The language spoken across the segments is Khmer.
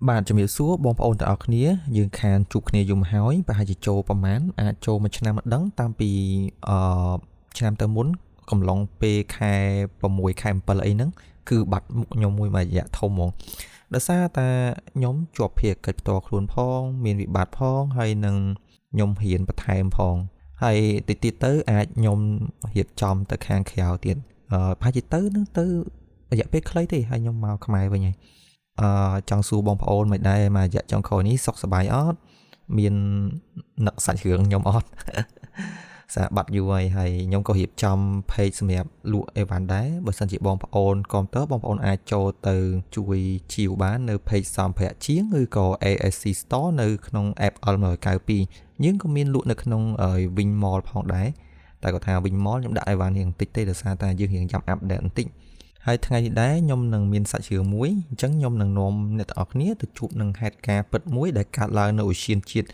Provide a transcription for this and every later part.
បាទជំរាបសួរបងប្អូនទាំងអស់គ្នាយើងខានជួបគ្នាយូរមកហើយប្រហែលជាចូលប្រហែលអាចចូលមួយឆ្នាំម្ដងតាមពីឆ្នាំទៅមុនកំឡុងពេលខែ6ខែ7អីហ្នឹងគឺបាត់មុខខ្ញុំមួយរយៈធំហ្មងដោយសារតែខ្ញុំជាប់ភារកិច្ចផ្ទាល់ខ្លួនផងមានវិបត្តិផងហើយនឹងខ្ញុំហ៊ានបន្ថែមផងហើយតិចទៀតទៅអាចខ្ញុំរៀបចំទៅខាងក្រៅទៀតប្រហែលជាទៅនឹងទៅរយៈពេលខ្លីទេហើយខ្ញុំមកខ្មែរវិញហើយចង់សួរបងប្អូនមិនដែរមករយៈចុងក្រោយនេះសុខសប្បាយអត់មាននឹកសាច់រឿងខ្ញុំអត់សារបាត់យូរហើយខ្ញុំក៏រៀបចំ page សម្រាប់លក់អីវ៉ាន់ដែរបើសិនជាបងប្អូនគាំទ្របងប្អូនអាចចូលទៅជួយជាវបាននៅ page សម្ភារៈជាងឬក៏ ASC Store នៅក្នុង app L192 យើងក៏មានលក់នៅក្នុង Win Mall ផងដែរតែគាត់ថា Win Mall ខ្ញុំដាក់អីវ៉ាន់រៀងបន្តិចទេដោយសារតែយើងរៀងចាំ update បន្តិចហើយថ្ងៃនេះដែរខ្ញុំនឹងមានសាច់រឿងមួយអញ្ចឹងខ្ញុំនឹងនាំអ្នកទាំងអស់គ្នាទៅជួបនឹងហេតុការណ៍ពិតមួយដែលកើតឡើងនៅឧទ្យានជាតិ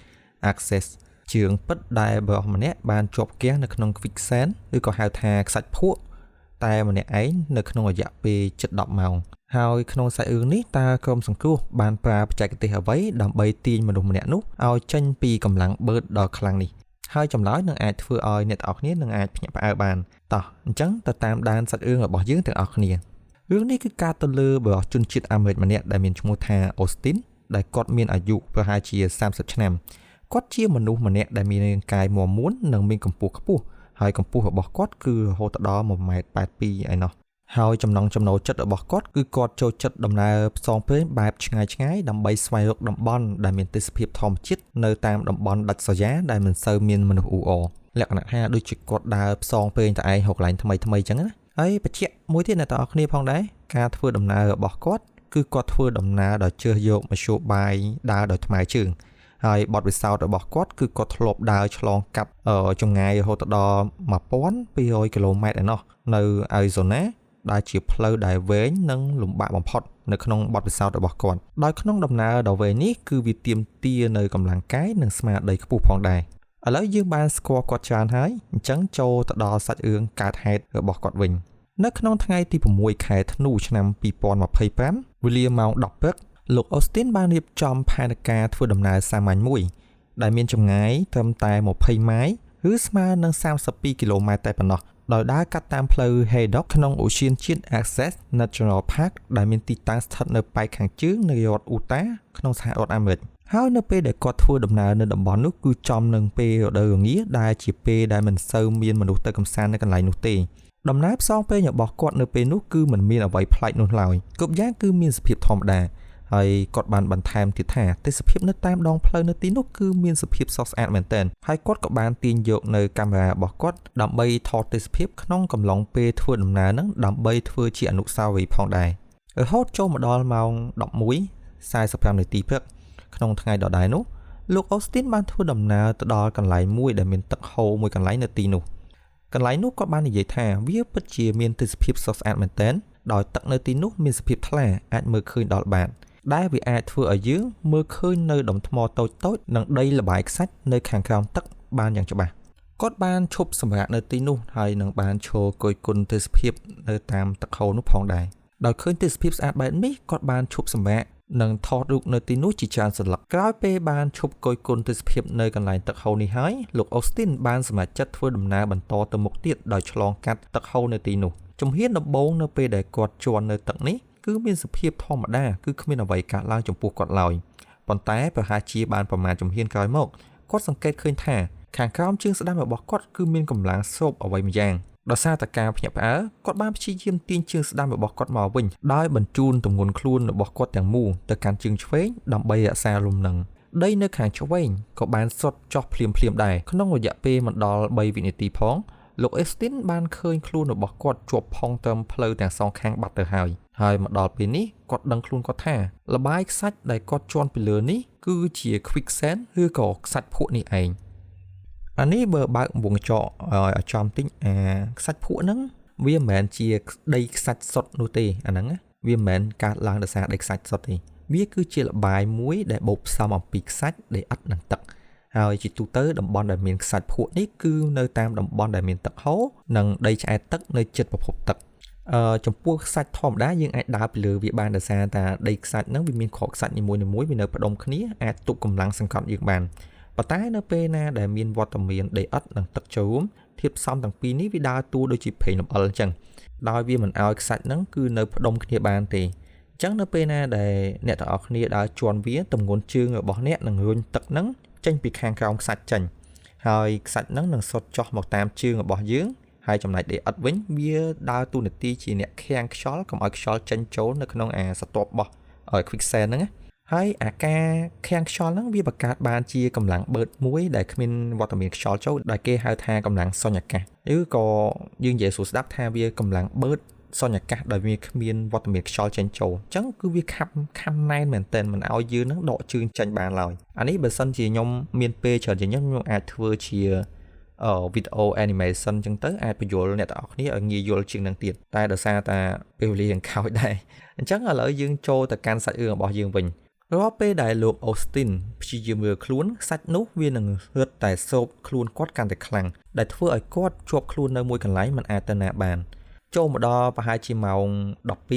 Access ជើងពិតដែលបរិះម្នាក់បានជាប់គាំងនៅក្នុង Quicksand ឬក៏ហៅថាខ្សាច់ភក់តែម្នាក់ឯងនៅក្នុងរយៈពេលជិត10ម៉ោងហើយក្នុងសាច់រឿងនេះតើក្រុមសង្គ្រោះបានប្រើបច្ចេកទេសអ្វីដើម្បីទាញមនុស្សម្នាក់នោះឲ្យចេញពីកម្លាំងបឺតដ៏ខ្លាំងនេះហើយចម្លើយនឹងអាចធ្វើឲ្យអ្នកទាំងអស់គ្នានឹងអាចភ្ញាក់ផ្អើលបានតោះអញ្ចឹងទៅតាមដានសាច់រឿងរបស់យើងទាំងអស់គ្នារឿងនេះគឺការទៅលើបរិះជនជាតិអាមេរិកម្នាក់ដែលមានឈ្មោះថា Austin ដែលគាត់មានអាយុប្រហែលជា30ឆ្នាំគាត់ជាមនុស្សម្នាក់ដែលមានរាងកាយមាំមួននិងមានកម្ពស់ខ្ពស់ហើយកម្ពស់របស់គាត់គឺរហូតដល់1.82 ម៉ែត្រឯណោះហើយចំណង់ចំណូលចិត្តរបស់គាត់គឺគាត់ចូលចិត្តដំណើរផ្សងព្រេងបែបឆ្ងាយៗដើម្បីស្វែងរកតំបន់ដែលមានទេសភាពធម្មជាតិនៅតាមតំបន់ដាច់ស្រយាលដែលមិនសូវមានមនុស្សអ៊ូអរលក្ខណៈថាដូចជាគាត់ដើរផ្សងព្រេងតែឯងរកកន្លែងថ្មីៗអញ្ចឹងណាហើយបច្ចៈមួយទៀតអ្នកទាំងអស់គ្នាផងដែរការធ្វើដំណើររបស់គាត់គឺគាត់ធ្វើដំណើរដោយជ្រើសយកមធ្យោបាយដើរដោយថ្មើរជើងហើយបទពិសោធន៍របស់គាត់គឺគាត់ធ្លាប់ដើរឆ្លងកាត់ចម្ងាយរហូតដល់1200គីឡូម៉ែត្រឯណោះនៅ Arizona ដែលជាផ្លូវដែលវែងនិងលំបាកបំផុតនៅក្នុងបទពិសោធន៍របស់គាត់ដោយក្នុងដំណើរដ៏វែងនេះគឺវាទាមទារនៅកម្លាំងកាយនិងស្មារតីខ្ពស់ផងដែរឥឡូវយើងបានស្គាល់គាត់ច្រើនហើយអញ្ចឹងចូលទៅដល់សាច់រឿងកើតហេតុរបស់គាត់វិញនៅក្នុងថ្ងៃទី6ខែធ្នូឆ្នាំ2025វេលាម៉ោង 10 ព្រឹកលោក Austin បានរៀបចំផែនការធ្វើដំណើរសាមញ្ញមួយដែលមានចម្ងាយត្រឹមតែ20ម៉ាយឬស្មើនឹង32គីឡូម៉ែត្រតែប៉ុណ្ណោះដោយដើរកាត់តាមផ្លូវ Haydock ក្នុងឧទ្យានជាតិ Access National Park ដែលមានទីតាំងស្ថិតនៅប៉ែកខាងជើងនៃរដ្ឋ Utah ក្នុងសហរដ្ឋអាមេរិកហើយនៅពេលដែលគាត់ធ្វើដំណើរនៅតំបន់នោះគឺចំនឹងពេលរដូវរងាដែលជាពេលដែលមិនសូវមានមនុស្សទៅកម្សាន្តនៅកន្លែងនោះទេដំណើរផ្សងព្រេងរបស់គាត់នៅពេលនោះគឺមិនមានអ្វីប្លែកនោះឡើយគ្រប់យ៉ាងគឺមានសភាពធម្មតាហើយគាត់បានបន្ថែមទៀតថាទេសភាពនៅតាមដងផ្លូវនៅទីនោះគឺមានសភាពស្រស់ស្អាតមែនទែនហើយគាត់ក៏បានទាញយកនៅកាមេរ៉ារបស់គាត់ដើម្បីថតទេសភាពក្នុងកំឡុងពេលធ្វើដំណើរហ្នឹងដើម្បីធ្វើជាអនុស្សាវរីយ៍ផងដែររហូតចូលមកដល់ម៉ោង 11:45 នាទីព្រឹកក្នុងថ្ងៃដដែលនោះលោក Austin បានធ្វើដំណើរទៅដល់កន្លែងមួយដែលមានទឹកហូរមួយកន្លែងនៅទីនោះកន្លែងនោះគាត់បាននិយាយថាវាពិតជាមានទេសភាពស្រស់ស្អាតមែនទែនដោយទឹកនៅទីនោះមានសភាពថ្លាអាចមើលឃើញដល់បាតដែលវាអាចធ្វើឲ្យយើងមើលឃើញនៅដុំថ្មតូចៗនិងដីល្បាយខ្សាច់នៅខាងក្រោមទឹកបានយ៉ាងច្បាស់គាត់បានឈប់សម្រាកនៅទីនោះហើយនឹងបានឈរគយគន់ទេសភាពនៅតាមទឹកហូរនោះផងដែរដោយឃើញទេសភាពស្អាតបែបនេះគាត់បានឈប់សម្រាកនិងថតរូបនៅទីនោះជាច្រើនសន្លឹកក្រោយពេលបានឈប់គយគន់ទេសភាពនៅកន្លែងទឹកហូរនេះហើយលោក Austin បានសម្រេចចិត្តធ្វើដំណើរបន្តទៅមុខទៀតដោយឆ្លងកាត់ទឹកហូរនៅទីនោះជំហានដំបូងនៅពេលដែលគាត់ជន់នៅទឹកនេះគឺមានសភាពធម្មតាគឺគ្មានអ្វីកើតឡើងចំពោះគាត់ឡើយប៉ុន្តែប្រហែលជាបានប្រមាណជំហានក្រោយមកគាត់សង្កេតឃើញថាខាងក្រោមជើងស្ដាំរបស់គាត់គឺមានកម្លាំងស្រូបអ្វីម្យ៉ាងដោយសារតែការភ្ញាក់ផ្អើលគាត់បានព្យាយាមទាញជើងស្ដាំរបស់គាត់មកវិញដោយបញ្ជូនទម្ងន់ខ្លួនរបស់គាត់ទាំងមូលទៅកាន់ជើងឆ្វេងដើម្បីរក្សាលំនឹងដីនៅខាងឆ្វេងក៏បានសុទ្ធចុះភ្លាមៗដែរក្នុងរយៈពេលមិនដល់3វិនាទីផងលោក Austin បានឃើញខ្លួនរបស់គាត់ជាប់ផុងត្រឹមផ្លូវទាំងសងខាងបាត់ទៅហើយមកដល់ពេលនេះគាត់ដឹងខ្លួនគាត់ថាលបាយខ្សាច់ដែលគាត់ជន់ពីលើនេះគឺជា Quicksand ឬក៏ខ្សាច់ភក់នេះឯងអានេះបើបើកវងចកឲ្យចំតិចខ្សាច់ភក់ហ្នឹងវាមិនមែនជាដីខ្សាច់សុទ្ធនោះទេអាហ្នឹងវាមិនមែនកើតឡើងដោយសារដីខ្សាច់សុទ្ធទេវាគឺជាលបាយមួយដែលបូកផ្សំអំពីខ្សាច់ដែលឥតនឹងទឹកហើយជាទូទៅតំបន់ដែលមានខ្សាច់ភក់នេះគឺនៅតាមតំបន់ដែលមានទឹកហូរនិងដីឆ្អែតទឹកនៅជិតប្រភពទឹក ចំពោះខ្សាច់ធម្មតាយើងអាចដើរពីលើវាបានដោយសារតែដីខ្សាច់ហ្នឹងវាមានគ្រាប់ខ្សាច់នីមួយៗវានៅផ្ដុំគ្នាអាចទប់កម្លាំងសង្កត់យើងបានប៉ុន្តែនៅពេលណាដែលមានវត្តមានដីឥដ្ឋនិងទឹកចូលធាតុផ្សំទាំងពីរនេះវាដើរតួដូចជាប្រេងលម្អិលអញ្ចឹងដោយវាមិនឲ្យខ្សាច់ហ្នឹងគឺនៅផ្ដុំគ្នាបានទេអញ្ចឹងនៅពេលណាដែលអ្នកទាំងអស់គ្នាដើរជន់វាទម្ងន់ជើងរបស់អ្នកនឹងរុញទឹកហ្នឹងចេញពីខាងក្រោមខ្សាច់ចេញហើយខ្សាច់ហ្នឹងនឹងសុតចុះមកតាមជើងរបស់យើងហើយចំណែកដីឥដ្ឋវិញវាដើរតួនាទីជាអ្នកខាំងខ្យល់កុំឲ្យខ្យល់ចេញចូលនៅក្នុងស្រទាប់របស់ quicksand ហ្នឹងហើយអាការខាំងខ្យល់ហ្នឹងវាបង្កើតបានជាកម្លាំងបឺតមួយដែលគ្មានវត្តមានខ្យល់ចូលដែលគេហៅថាកម្លាំងសុញ្ញអាកាសឬក៏យើងនិយាយសួរស្ដាប់ថាវាកម្លាំងបឺតសុញ្ញអាកាសដោយវាគ្មានវត្តមានខ្យល់ចេញចូលអញ្ចឹងគឺវាខំណែនមែនតើមិនឲ្យយើងហ្នឹងដកជើងចេញបានឡើយអានេះបើសិនជាខ្ញុំមានពេលច្រើនជាងខ្ញុំអាចធ្វើជាវីដេអូ animation អញ្ចឹងទៅអាចបញ្យល់អ្នកទាំងអស់គ្នាឲ្យងាយយល់ជាងនឹងទៀតតែដោយសារតែពេលវេលាយ៉ាងខូចដែរអញ្ចឹងឥឡូវយើងចូលទៅកាន់សាច់រឿងរបស់យើងវិញរាល់ពេលដែលលោក Austin ព្យាយាមមើលខ្លួនសាច់នោះវានឹងរឹតតែសោបខ្លួនគាត់កាន់តែខ្លាំងដែលធ្វើឲ្យគាត់ជាប់ខ្លួននៅមួយកន្លែងមិនអាចទៅណាបានចូលមកដល់ប្រហែលជាម៉ោង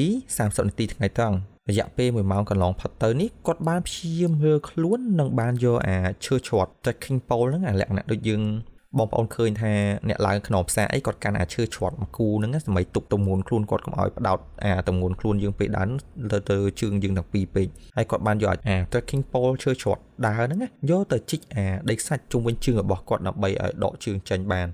12:30 នាទីថ្ងៃត្រង់រយៈពេល1ម៉ោងកន្លងផុតទៅនេះគាត់បានព្យាយាមមើលខ្លួននិងបានយកឈើឆាត់ trekking pole ហ្នឹងលក្ខណៈដូចយើងបងប្អូនឃើញថាអ្នកឡើងខ្នងផ្សារអីគាត់កាន់ឈើឆាត់មួយគូហ្នឹងដើម្បីទប់ទម្ងន់ខ្លួនគាត់កុំឲ្យផ្ដោតទម្ងន់ខ្លួនយើងពេលដើរទៅជើងយើងទាំងពីរពេកហើយគាត់បានយកtrekking pole ឈើឆាត់ដើរហ្នឹងយកទៅជីកដីខ្សាច់ជុំវិញជើងរបស់គាត់ដើម្បីឲ្យដកជើងចេញបាន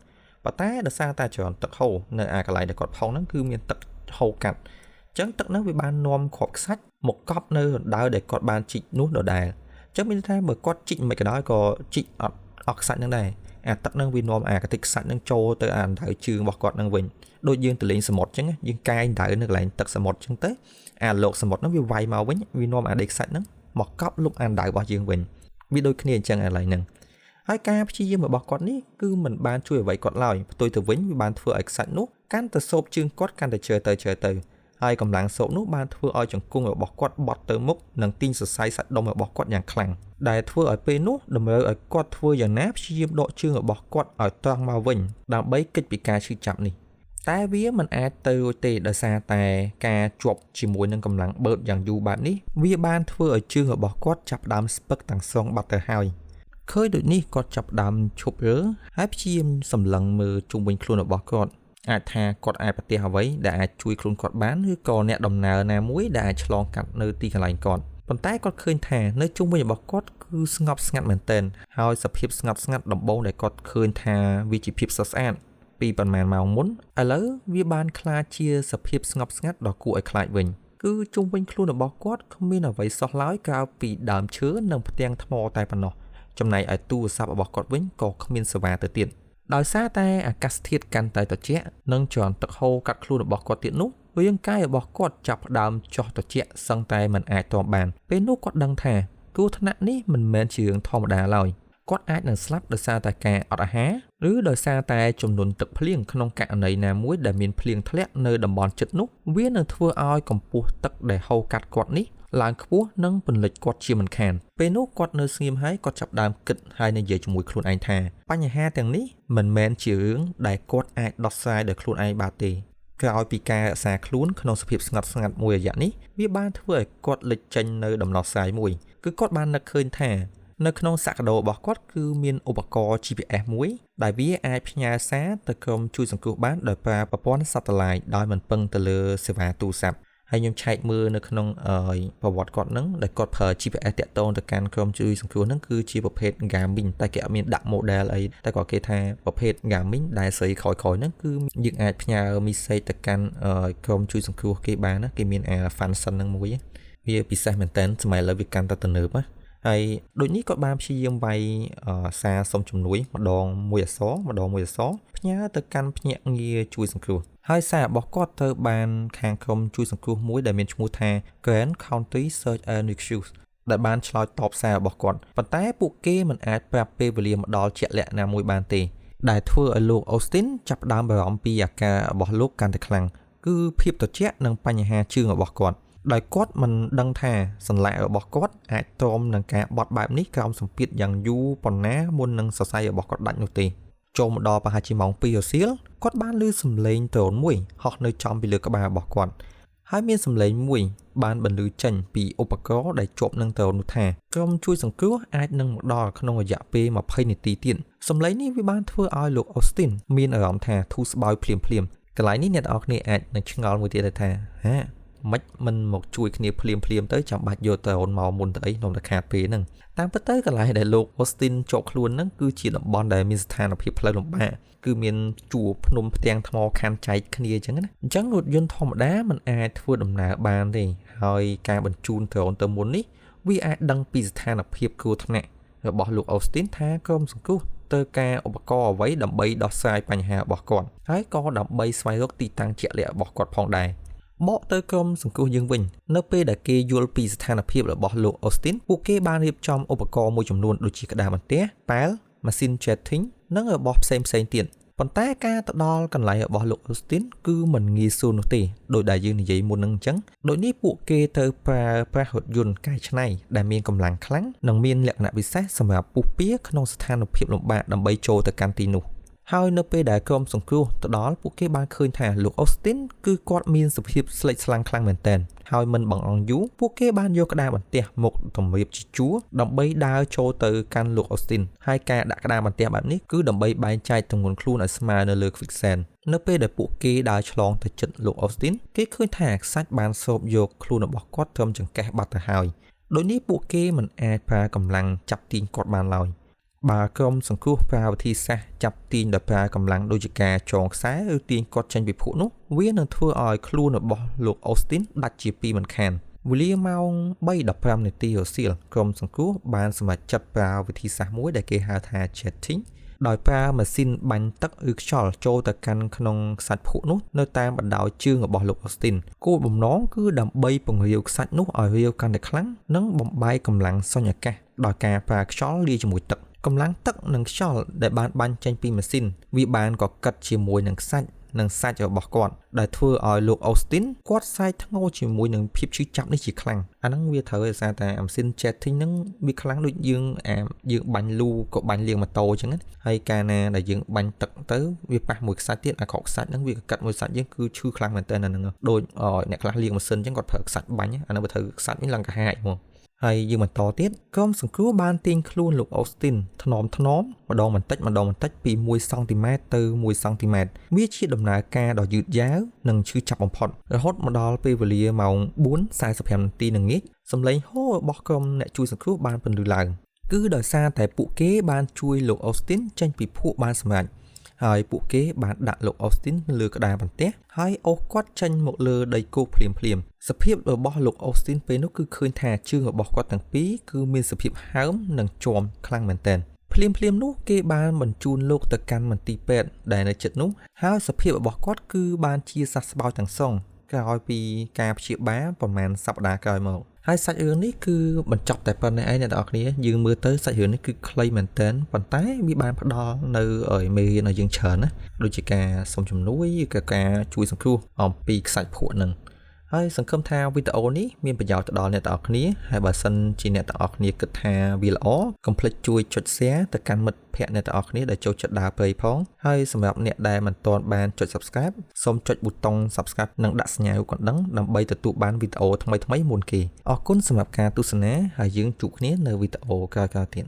ប៉ុន្តែដោយសារតែច្រើនទឹកហូរនៅកន្លែងដែលគាត់ផុសហ្នឹងគឺមានទឹកហូរកាត់អញ្ចឹងទឹកហ្នឹងវាបាននាំគ្រាប់ខ្សាច់មកកប់នៅរណ្ដៅដែលគាត់បានជីកនោះដដែលអញ្ចឹងមានន័យថាបើគាត់ជីកមិនក៏ដោយក៏ជីកអត់ខ្សាច់ហ្នឹងដែរទឹកហ្នឹងវានាំកតិចខ្សាច់ហ្នឹងចូលទៅដៅជើងរបស់គាត់ហ្នឹងវិញដូចយើងទៅលេងសមុទ្រអញ្ចឹងយើងកែងដៅនៅកន្លែងទឹកសមុទ្រអញ្ចឹងទៅលោកសមុទ្រហ្នឹងវាវាយមកវិញវានាំដីខ្សាច់ហ្នឹងមកកប់លុបដៅរបស់យើងវិញវាដូចគ្នាអញ្ចឹងកន្លែងហ្នឹងហើយការព្យាយាមរបស់គាត់នេះគឺមិនបានជួយអ្វីគាត់ឡើយផ្ទុយទៅវិញវាបានធ្វើឲ្យខ្សាច់នោះកាន់តែសោបជើងគាត់កាន់តែជើទៅហើយកម្លាំងសោបនោះបានធ្វើឲ្យជង្គង់របស់គាត់បត់ទៅមុខនិងទាញសរសៃសាច់ដុំរបស់គាត់យ៉ាងខ្លាំងដែលធ្វើឲ្យពេលនោះតម្រូវឲ្យគាត់ធ្វើយ៉ាងណាព្យាយាមដកជើងរបស់គាត់ឲ្យត្រង់មកវិញដើម្បីគេចពីការឈឺចាប់នេះតែវាមិនអាចទៅរួចទេដោយសារតែការជាប់ជាមួយនឹងកម្លាំងបឺតយ៉ាងយូរបែបនេះវាបានធ្វើឲ្យជើងរបស់គាត់ចាប់ផ្ដើមស្ពឹកទាំងសងបាត់ទៅហើយឃើញដូចនេះគាត់ចាប់ផ្ដើមឈប់រើហើយព្យាយាមសម្លឹងមើលជុំវិញខ្លួនរបស់គាត់អាចថាគាត់អាចប្រទះអ្វីដែលអាចជួយខ្លួនគាត់បានឬក៏អ្នកដំណើរណាមួយដែលអាចឆ្លងកាត់នៅទីកន្លែងគាត់ប៉ុន្តែគាត់ឃើញថានៅជុំវិញរបស់គាត់គឺស្ងប់ស្ងាត់មែនទែនហើយសភាពស្ងប់ស្ងាត់ដំបូងដែលគាត់ឃើញថាវាជាភាពស្រស់ស្អាតពីប្រហែលម៉ោងមុនឥឡូវវាបានក្លាយជាសភាពស្ងប់ស្ងាត់ដ៏គួរឲ្យខ្លាចវិញគឺជុំវិញខ្លួនរបស់គាត់គ្មានអ្វីសោះឡើយក្រៅពីដើមឈើនិងផ្ទាំងថ្មតែប៉ុណ្ណោះចំណែកឯទូរស័ព្ទរបស់គាត់វិញក៏គ្មានសេវាទៅទៀតដោយសារតែអាកាសធាតុកាន់តែត្រជាក់និងចរន្តទឹកហូរកាត់ខ្លួនរបស់គាត់ទៀតនោះរាងកាយរបស់គាត់ចាប់ផ្ដើមចុះត្រជាក់សឹងតែមិនអាចទ្រាំបានពេលនោះគាត់ដឹងថាគ្រោះថ្នាក់នេះមិនមែនជារឿងធម្មតាឡើយគាត់អាចនឹងស្លាប់ដោយសារតែការអត់អាហារឬដោយសារតែចំនួនទឹកភ្លៀងក្នុងករណីណាមួយដែលមានភ្លៀងធ្លាក់នៅតំបន់ជិតនោះវានឹងធ្វើឲ្យកម្ពស់ទឹកដែលហូរកាត់គាត់នេះឡើងខ្ពស់និងពន្លិចគាត់ជាមិនខានពេលនោះគាត់នៅស្ងៀមហើយគាត់ចាប់ដើមគិតហើយនិយាយជាមួយខ្លួនឯងថាបញ្ហាទាំងនេះមិនមែនជារឿងដែលគាត់អាចដោះស្រាយដោយខ្លួនឯងបានទេក្រោយពីការរក្សាខ្លួនក្នុងសភាពស្ងប់ស្ងាត់មួយរយៈនេះវាបានធ្វើឲ្យគាត់លេចចេញនៅដំណោះស្រាយមួយគឺគាត់បាននឹកឃើញថានៅក្នុងសក្តារបស់គាត់គឺមានឧបករណ៍ GPS មួយដែលវាអាចផ្ញើសារទៅក្រុមជួយសង្គ្រោះបានដោយប្រើប្រព័ន្ធ Satellite ដោយមិនពឹងទៅលើសេវាទូរស័ព្ទហើយខ្ញុំឆែកមើលនៅក្នុងប្រវត្តិគាត់ហ្នឹងដែលគាត់ប្រើ GPS តាក់ទងទៅកាន់ក្រុមជួយសង្គ្រោះហ្នឹងគឺជាប្រភេទ Garmin តែគេអត់មានដាក់ model អីតែគាត់គេថាប្រភេទ Garmin ដែលស្រីក្រោយៗហ្នឹងគឺយើងអាចផ្ញើ message ទៅកាន់ក្រុមជួយសង្គ្រោះគេបានណាគេមាន function ហ្នឹងមួយវាពិសេសមែនតើសម័យឥឡូវវាកាន់តែទំនើបណាហើយដូចនេះគាត់បានព្យាយាមវាយសារសុំជំនួយម្ដងមួយអក្សរផ្ញើទៅកាន់ភ្នាក់ងារជួយសង្គ្រោះហើយសាររបស់គាត់ទៅបានខាងក្រុមជួយសង្គ្រោះមួយដែលមានឈ្មោះថា Grand County Search and Rescue ដែលបានឆ្លើយតបសាររបស់គាត់ប៉ុន្តែពួកគេមិនអាចប្រាប់ពេលវេលាមកដល់ជាក់លាក់ណាមួយបានទេដែលធ្វើឲ្យលោក Austin ចាប់ផ្ដើមបារម្ភពីអាការរបស់លោកកាន់តែខ្លាំងគឺភាពត្រជាក់និងបញ្ហាជើងរបស់គាត់ដោយគាត់មិនដឹងថាសន្លាក់របស់គាត់អាចទ្រាំនឹងការបត់បែបនេះក្រោមសម្ពាធយ៉ាងយូរប៉ុណ្ណាមុននឹងសរសៃរបស់គាត់ដាច់នោះទេ ចូលមកដល់ប្រហែលជាម៉ោង2រសៀលគាត់បានឮសំឡេងដ្រូនមួយហោះនៅចំពីលើក្បាលរបស់គាត់ហើយមានសំឡេងមួយបានបន្លឺចេញពីឧបករណ៍ដែលជាប់នឹងដ្រូននោះថាក្រុមជួយសង្គ្រោះអាចនឹងមកដល់ក្នុងរយៈពេល20នាទីទៀតសំឡេងនេះវាបានធ្វើឲ្យលោក Austin មានអារម្មណ៍ថាធូរស្បើយភ្លាមៗកន្លែងនេះអ្នកនរគ្នាអាចនឹងឆ្ងល់មួយទៀតថាហាមិនមកជួយគ្នាភ្លាមទៅចាំបាច់យកដ្រូនមកមុនទៅអីនាំតែខាតពេលហ្នឹងតាមពិតទៅកន្លែងដែលលោក Austin ជាប់ខ្លួនហ្នឹងគឺជាតំបន់ដែលមានស្ថានភាពផ្លូវលំបាកគឺមានជួរភ្នំផ្ទាំងថ្មខានចែកគ្នាអញ្ចឹងណាអញ្ចឹងរថយន្តធម្មតាมันអាចធ្វើដំណើរបានទេហើយការបញ្ជូនដ្រូនទៅមុននេះវាអាចដឹងពីស្ថានភាពគ្រោះថ្នាក់របស់លោក Austin ថាក្រុមសង្គ្រោះទៅការឧបករណ៍អ្វីដើម្បីដោះស្រាយបញ្ហារបស់គាត់ហើយក៏ដើម្បីស្វែងរកទីតាំងជាក់លាក់របស់គាត់ផងដែរបកទៅក្រុមសង្គ្រោះយើងវិញនៅពេលដែលគេយល់ពីស្ថានភាពរបស់លោក Austin ពួកគេបានរៀបចំឧបករណ៍មួយចំនួនដូចជាក្តារបន្ទះប៉ែលម៉ាស៊ីន jetting និងរបស់ផ្សេងទៀតប៉ុន្តែការទៅដល់កន្លែងរបស់លោក Austin គឺមិនងាយស្រួលនោះទេដោយដែលយើងនិយាយមុននឹងអញ្ចឹងដូចនេះពួកគេទៅប្រើប្រាស់រថយន្តកែច្នៃដែលមានកម្លាំងខ្លាំងនិងមានលក្ខណៈពិសេសសម្រាប់ពុះពៀក្នុងស្ថានភាពលំបាកដើម្បីចូលទៅកាន់ទីនោះហើយនៅពេលដែលក្រុមសង្គ្រោះទៅដល់ពួកគេបានឃើញថាលោក Austin គឺគាត់មានសភាពស្លេកស្លាំងខ្លាំងមែនទែនហើយមិនបង្អង់យូរពួកគេបានយកក្តារបន្ទះមកតម្រៀបជាជួរដើម្បីដើរចូលទៅកាន់លោក Austin ហើយការដាក់ក្តារបន្ទះបែបនេះគឺដើម្បីបែងចែកទម្ងន់ខ្លួនឲ្យស្មើនៅលើ quicksand នៅពេលដែលពួកគេដើរឆ្លងទៅជិតលោក Austin គេឃើញថាខ្សាច់បានសោបយកខ្លួនរបស់គាត់ត្រឹមចង្កេះបាត់ទៅហើយដូចនេះពួកគេមិនអាចប្រើកម្លាំងចាប់ទាញគាត់បានឡើយបើក្រុមសង្គ្រោះប្រើវិធីសាស្ត្រចាប់ទាញដោយប្រើកម្លាំងដូចជាការចងខ្សែឬទាញគាត់ចេញពីភក់នោះវានឹងធ្វើឲ្យខ្លួនរបស់លោក Austin ដាច់ជាពីរមិនខានវេលាម៉ោង 3:15 នាទីរសៀលក្រុមសង្គ្រោះបានសម្រេចចិត្តប្រើវិធីសាស្ត្រមួយដែលគេហៅថា jetting ដោយប្រើម៉ាស៊ីនបាញ់ទឹកឬខ្យល់ចូលទៅកាន់ក្នុងខ្សាច់ភក់នោះនៅតាមបណ្ដោយជើងរបស់លោក Austin គោលបំណងគឺដើម្បីពង្រាវខ្សាច់នោះឲ្យរាវកាន់តែខ្លាំងនិងបំបែកកម្លាំងសុញ្ញអាកាសដោយការប្រើខ្យល់លាយជាមួយទឹកកម្លាំងទឹកនិងខ្យល់ដែលបានបាញ់ចេញពីម៉ាស៊ីនវាបានកកិតជាមួយនឹងខ្សាច់និងសាច់របស់គាត់ដែលធ្វើឲ្យលោក Austin គាត់សែកធ្ងោជាមួយនឹងភាពឈឺចាប់នេះជាខ្លាំងអាហ្នឹងវាត្រូវដោយសារតែម៉ាស៊ីន jetting ហ្នឹងវាខ្លាំងដូចយើងបាញ់លូក៏បាញ់លាងម៉ូតូអញ្ចឹងហើយកាលណាដែលយើងបាញ់ទឹកទៅវាប៉ះមួយខ្សាច់ទៀតអាក្រក់ខ្សាច់ហ្នឹងវាកកិតមួយខ្សាច់យើងគឺឈឺខ្លាំងមែនតើអាហ្នឹងដូចអ្នកខ្លះលាងម៉ាស៊ីនអញ្ចឹងគាត់ប្រើខ្សាច់បាញ់អាហ្នឹងវាត្រូវខ្សាច់នេះឡើងកាហាចហ្មងហើយយើងបន្តទៀតក្រុមសង្គ្រោះបានទាញខ្លួនលោក Austin ថ្នមម្ដងបន្តិចពី1សង់ទីម៉ែត្រទៅ1សង់ទីម៉ែត្រវាជាដំណើរការដ៏យឺតយ៉ាវនិងឈឺចាប់បំផុតរហូតមកដល់ពេលវេលាម៉ោង 4:45 នាទីល្ងាចសំឡេងហូររបស់ក្រុមអ្នកជួយសង្គ្រោះបានពន្លឺឡើងគឺដោយសារតែពួកគេបានជួយលោក Austin ចេញពីភក់បានសម្រេចហើយពួកគេបានដាក់លោក Austin លើក្តារបន្ទះហើយអូសគាត់ចេញមកលើដីគោកភ្លាមសភាពរបស់លោក Austin ពេលនោះគឺឃើញថាជើងរបស់គាត់ទាំងពីរគឺមានសភាពហើមនិងជាំខ្លាំងមែនទែនភ្លាមនោះគេបានបញ្ជូនលោកទៅកាន់មន្ទីរពេទ្យដែលនៅជិតនោះហើយសភាពរបស់គាត់គឺបានជាសះស្បើយទាំងសងក្រោយពីការព្យាបាលប្រហែលសប្តាហ៍ក្រោយមកហើយសាច់រឿងនេះគឺបញ្ចប់តែប៉ុណ្្នេះឯងអ្នកនរគ្នាយើងមើលទៅសាច់រឿងនេះគឺខ្លីមែនទែនប៉ុន្តែវាបានផ្ដល់នៅមេរៀនឲ្យយើងច្រើនណាដូចជាការសុំជំនួយឬការជួយសង្គ្រោះអំពីខ្សាច់ភក់នឹងហើយសង្ឃឹមថាវីដេអូនេះមានប្រយោជន៍ទៅដល់អ្នកទាំងអស់គ្នាហើយបើសិនជាអ្នកទាំងអស់គ្នាគិតថាវាល្អកុំភ្លេចជួយចុច share ទៅកាន់មិត្តភ័ក្តិអ្នកទាំងអស់គ្នាដែលចូលចិត្តដើរព្រៃផងហើយសម្រាប់អ្នកដែលមិនទាន់បានចុច subscribe សូមចុចប៊ូតុង subscribe និងដាក់សញ្ញារូបកណ្ដឹងដើម្បីទទួលបានវីដេអូថ្មីមុនគេអរគុណសម្រាប់ការទស្សនាហើយយើងជួបគ្នានៅវីដេអូក្រោយៗទៀត